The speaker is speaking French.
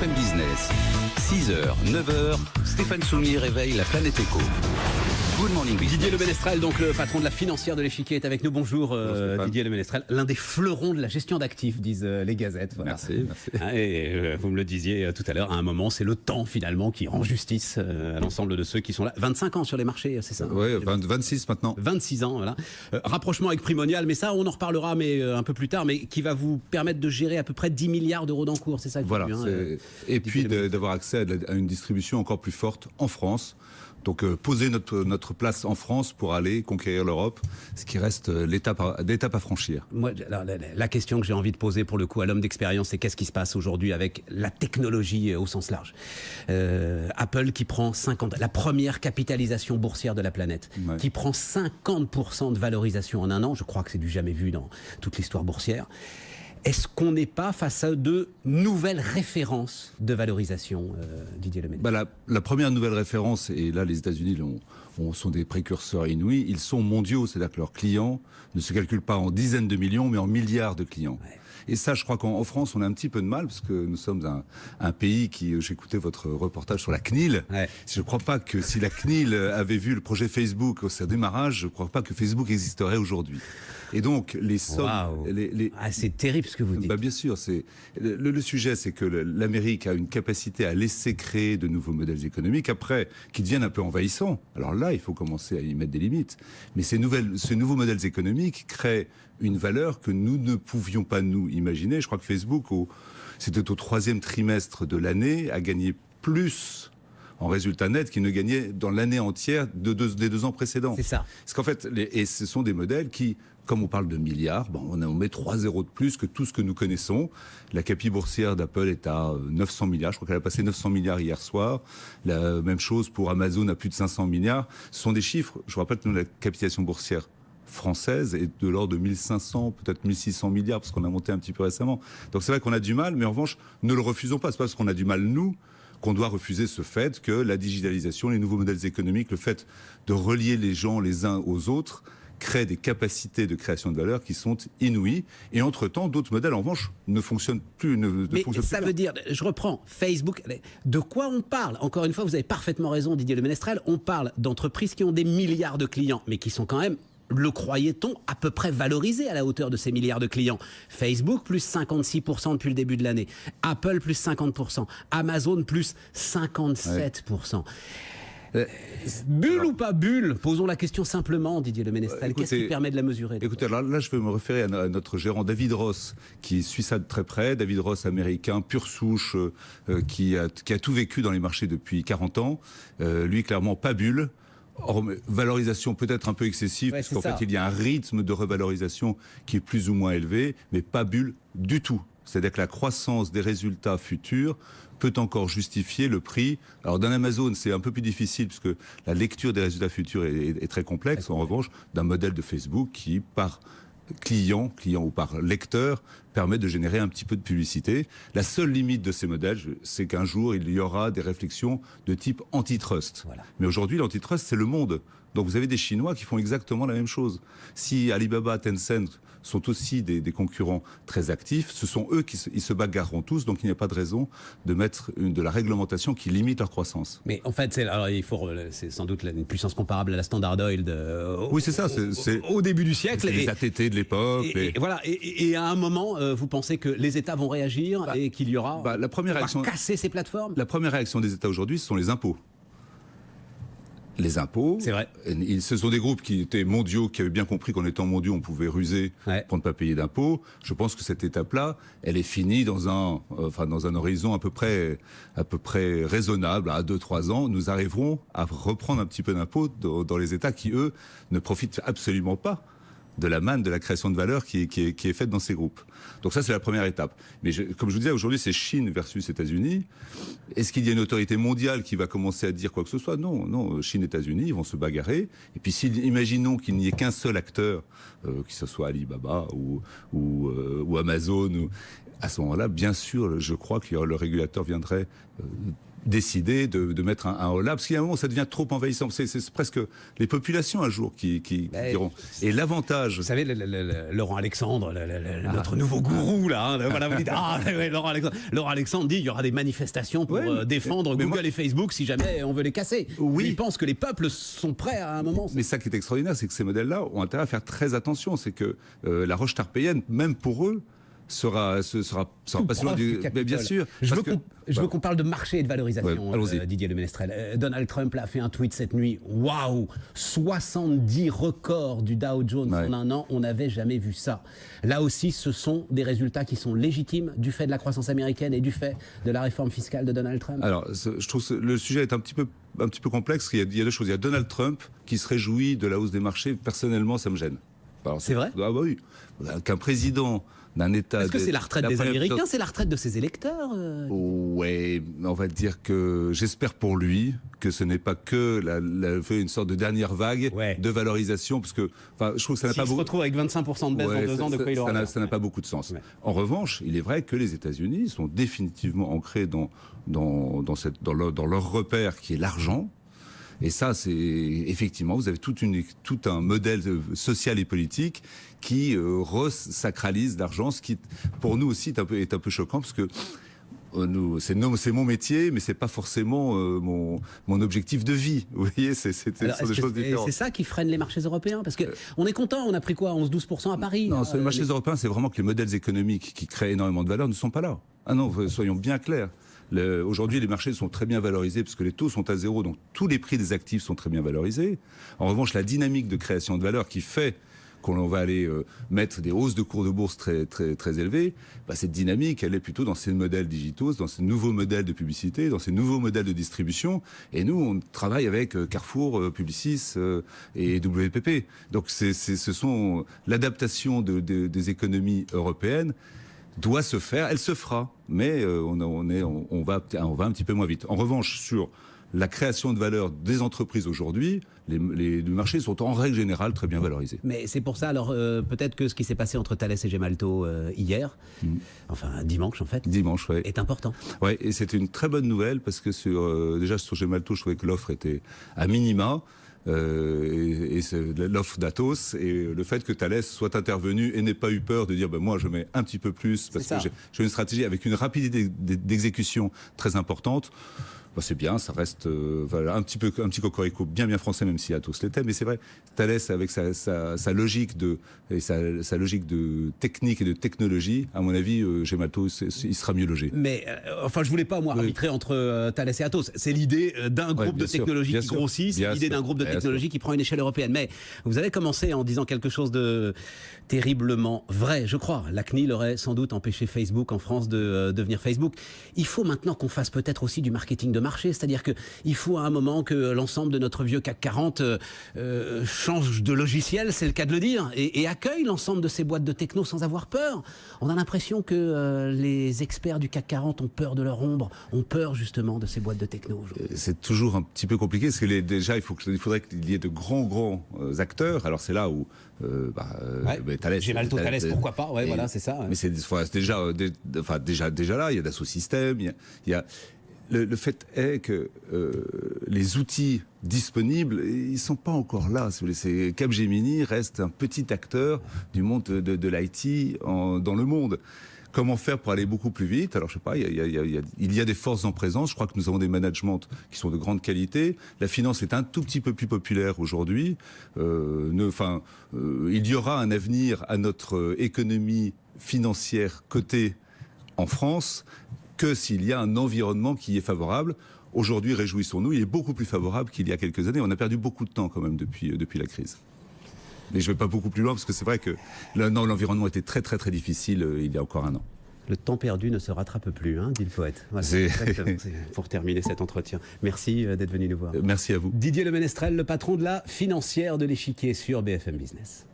BFM Business, 6h, 9h, Stéphane Soumier réveille la planète éco. Good morning business. Didier Le Ménestrel, donc le patron de la financière de l'Échiquier, est avec nous. Bonjour Didier Le Ménestrel, l'un des fleurons de la gestion d'actifs, disent les gazettes. Voilà. Merci. Et vous me le disiez tout à l'heure, à un moment, c'est le temps finalement qui rend justice à l'ensemble de ceux qui sont là. 25 ans sur les marchés, c'est ça? Oui, 26 maintenant. 26 ans, voilà. Rapprochement avec Primonial, mais ça, on en reparlera un peu plus tard, mais qui va vous permettre de gérer à peu près 10 milliards d'euros d'encours, c'est ça que voilà, et puis d'avoir accès à une distribution encore plus forte en France. Donc poser notre place en France pour aller conquérir l'Europe, ce qui reste l'étape à franchir. Moi, la question que j'ai envie de poser pour le coup à l'homme d'expérience, c'est qu'est-ce qui se passe aujourd'hui avec la technologie au sens large. Apple qui prend la première capitalisation boursière de la planète, ouais, qui prend 50% de valorisation en un an, je crois que c'est du jamais vu dans toute l'histoire boursière. Est-ce qu'on n'est pas face à de nouvelles références de valorisation, Didier Le Ménestrel? La première nouvelle référence, et là les États-Unis sont des précurseurs inouïs, ils sont mondiaux, c'est-à-dire que leurs clients ne se calculent pas en dizaines de millions, mais en milliards de clients. Ouais. Et ça, je crois qu'en France, on a un petit peu de mal, parce que nous sommes un pays qui... J'écoutais votre reportage sur la CNIL. Ouais. Je ne crois pas que si la CNIL avait vu le projet Facebook au sein démarrage, je ne crois pas que Facebook existerait aujourd'hui. Et donc, les sommes... Wow. C'est terrible ce que vous dites. Bien sûr. Le sujet, c'est que l'Amérique a une capacité à laisser créer de nouveaux modèles économiques, après, qui deviennent un peu envahissants. Alors là, il faut commencer à y mettre des limites. Mais ces nouveaux modèles économiques créent une valeur que nous ne pouvions pas nous imaginer. Je crois que Facebook, c'était au 3e trimestre de l'année, a gagné plus en résultat net qu'il ne gagnait dans l'année entière des 2 ans précédents. C'est ça. Parce qu'en fait, et ce sont des modèles qui, comme on parle de milliards, on met 3 zéros de plus que tout ce que nous connaissons. La capi boursière d'Apple est à 900 milliards. Je crois qu'elle a passé 900 milliards hier soir. La même chose pour Amazon à plus de 500 milliards. Ce sont des chiffres. Je vous rappelle que la capitalisation boursière française est de l'ordre de 1500, peut-être 1600 milliards, parce qu'on a monté un petit peu récemment. Donc c'est vrai qu'on a du mal, mais en revanche, ne le refusons pas. C'est pas parce qu'on a du mal, nous, qu'on doit refuser ce fait que la digitalisation, les nouveaux modèles économiques, le fait de relier les gens les uns aux autres, crée des capacités de création de valeur qui sont inouïes. Et entre-temps, d'autres modèles, en revanche, ne fonctionnent plus. Mais ça veut dire, je reprends, Facebook, de quoi on parle? Encore une fois, vous avez parfaitement raison, Didier Le Ménestrel, on parle d'entreprises qui ont des milliards de clients, mais qui sont quand même, le croyait-on, à peu près valorisé à la hauteur de ces milliards de clients. Facebook, plus 56% depuis le début de l'année. Apple, plus 50%. Amazon, plus 57%. Ouais. Bulle ou pas bulle? Posons la question simplement, Didier Le Ménestrel. Qu'est-ce qui permet de la mesurer? Écoutez, alors là, je vais me référer à notre gérant David Ross, qui suit ça de très près. David Ross, américain, pure souche, qui a tout vécu dans les marchés depuis 40 ans. Lui, clairement, pas bulle. Valorisation peut-être un peu excessive, parce qu'en fait, il y a un rythme de revalorisation qui est plus ou moins élevé, mais pas bulle du tout. C'est-à-dire que la croissance des résultats futurs peut encore justifier le prix. Alors d'un Amazon, c'est un peu plus difficile, parce que la lecture des résultats futurs est très complexe. En revanche, d'un modèle de Facebook qui, par client ou par lecteur, permet de générer un petit peu de publicité. La seule limite de ces modèles, c'est qu'un jour, il y aura des réflexions de type antitrust. Voilà. Mais aujourd'hui, l'antitrust, c'est le monde. Donc vous avez des Chinois qui font exactement la même chose. Si Alibaba, Tencent sont aussi des concurrents très actifs, ce sont eux qui se bagarreront tous, donc il n'y a pas de raison de mettre de la réglementation qui limite leur croissance. Mais en fait, c'est sans doute une puissance comparable à la Standard Oil oui, c'est ça. Au début du siècle. Les ATT de l'époque. Et à un moment, vous pensez que les États vont réagir et qu'il y aura... la première réaction, casser ces plateformes? La première réaction des États aujourd'hui, ce sont les impôts. Les impôts, c'est vrai. Ce sont des groupes qui étaient mondiaux, qui avaient bien compris qu'en étant mondiaux, on pouvait ruser pour ne pas payer d'impôts. Je pense que cette étape-là, elle est finie dans un horizon à peu près raisonnable, à 2-3 ans. Nous arriverons à reprendre un petit peu d'impôts dans les États qui, eux, ne profitent absolument pas de la manne de la création de valeur qui est faite dans ces groupes. Donc ça, c'est la première étape. Mais comme je vous disais, aujourd'hui, c'est Chine versus États-Unis. Est-ce qu'il y a une autorité mondiale qui va commencer à dire quoi que ce soit? Non. Chine, États-Unis, ils vont se bagarrer. Et puis, imaginons qu'il n'y ait qu'un seul acteur, que ce soit Alibaba ou Amazon, à ce moment-là, bien sûr, je crois que le régulateur viendrait décidé de mettre un holà, parce qu'il y a un moment ça devient trop envahissant. C'est presque les populations un jour qui diront. Et l'avantage... Vous savez, Laurent Alexandre, notre nouveau gourou, là, hein, voilà, vous dites, Laurent Alexandre dit il y aura des manifestations pour défendre Google et Facebook si jamais on veut les casser. Oui. Il pense que les peuples sont prêts à un moment. Mais ça qui est extraordinaire, c'est que ces modèles-là ont intérêt à faire très attention. C'est que la roche tarpéienne, même pour eux, sera pas si loin du... Mais bien sûr. Je veux qu'on parle de marché et de valorisation, Didier Le Ménestrel. Donald Trump a fait un tweet cette nuit. Waouh, 70 records du Dow Jones en un an. On n'avait jamais vu ça. Là aussi, ce sont des résultats qui sont légitimes du fait de la croissance américaine et du fait de la réforme fiscale de Donald Trump. Alors, je trouve que le sujet est un petit peu complexe. Il y a deux choses. Il y a Donald Trump qui se réjouit de la hausse des marchés. Personnellement, ça me gêne. C'est vrai ? Ah bah oui. Qu'un président d'un État... Est-ce que c'est la retraite des Américains, c'est la retraite de ses électeurs Ouais, on va dire que j'espère pour lui que ce n'est pas que une sorte de dernière vague de valorisation, parce que je trouve que ça n'a pas beaucoup... S'il se retrouve avec 25% de baisse dans 2 ans, de quoi il aura... Ça n'a pas beaucoup de sens. Ouais. En revanche, il est vrai que les États-Unis sont définitivement ancrés dans leur repère qui est l'argent. Et ça, c'est effectivement, vous avez tout un modèle social et politique qui resacralise l'argent, ce qui, pour nous aussi, est un peu choquant, parce que c'est mon métier, mais c'est pas forcément mon objectif de vie. Vous voyez, c'est des choses différentes. C'est ça qui freine les marchés européens, parce que on est content, on a pris quoi, 11-12% à Paris. Non, les marchés européens, c'est vraiment que les modèles économiques qui créent énormément de valeur ne sont pas là. Ah non, soyons bien clairs. Aujourd'hui, les marchés sont très bien valorisés parce que les taux sont à zéro, donc tous les prix des actifs sont très bien valorisés. En revanche, la dynamique de création de valeur qui fait qu'on va aller mettre des hausses de cours de bourse très, très, très élevées, cette dynamique, elle est plutôt dans ces modèles digitaux, dans ces nouveaux modèles de publicité, dans ces nouveaux modèles de distribution. Et nous, on travaille avec Carrefour, Publicis et WPP. Donc, ce sont l'adaptation des économies européennes doit se faire, elle se fera, mais on va un petit peu moins vite. En revanche, sur la création de valeur des entreprises aujourd'hui, les marchés sont en règle générale très bien valorisés. Mais c'est pour ça, alors peut-être que ce qui s'est passé entre Thales et Gemalto hier, enfin dimanche en fait, est important. Oui, et c'était une très bonne nouvelle parce que déjà sur Gemalto, je trouvais que l'offre était à minima. Et c'est l'offre d'Atos et le fait que Thales soit intervenu et n'ait pas eu peur de dire moi je mets un petit peu plus parce que j'ai une stratégie avec une rapidité d'exécution très importante. C'est bien, ça reste un petit cocorico bien français, même si Atos l'était, mais c'est vrai, Thales avec sa logique sa logique de technique et de technologie, à mon avis, Gemalto, il sera mieux logé. Mais je voulais pas arbitrer entre Thales et Atos. C'est l'idée d'un groupe de technologie qui grossit, c'est l'idée d'un groupe de technologie qui prend une échelle européenne. Mais vous avez commencé en disant quelque chose de terriblement vrai, je crois. La CNIL aurait sans doute empêché Facebook en France de devenir Facebook. Il faut maintenant qu'on fasse peut-être aussi du marketing de marché, c'est-à-dire qu'il faut à un moment que l'ensemble de notre vieux CAC 40 change de logiciel, c'est le cas de le dire, et accueille l'ensemble de ces boîtes de techno sans avoir peur. On a l'impression que les experts du CAC 40 ont peur de leur ombre, ont peur justement de ces boîtes de techno. C'est toujours un petit peu compliqué, parce que déjà il faudrait qu'il y ait de grands acteurs. Alors c'est là où Thales, Gemalto, Thales, pourquoi pas, voilà, c'est ça. Mais c'est déjà là, il y a Dassault Systèmes, il y a le fait est que les outils disponibles, ils ne sont pas encore là. Capgemini reste un petit acteur du monde de l'IT dans le monde. Comment faire pour aller beaucoup plus vite? Alors, je sais pas, il y a des forces en présence. Je crois que nous avons des managements qui sont de grande qualité. La finance est un tout petit peu plus populaire aujourd'hui. Il y aura un avenir à notre économie financière cotée en France que s'il y a un environnement qui est favorable. Aujourd'hui, réjouissons-nous, il est beaucoup plus favorable qu'il y a quelques années. On a perdu beaucoup de temps quand même depuis la crise. Mais je ne vais pas beaucoup plus loin parce que c'est vrai que l'environnement était très très très difficile il y a encore un an. Le temps perdu ne se rattrape plus, dit le poète. Voilà, c'est pour terminer cet entretien. Merci d'être venu nous voir. Merci à vous. Didier Le Ménestrel, le patron de la financière de l'échiquier sur BFM Business.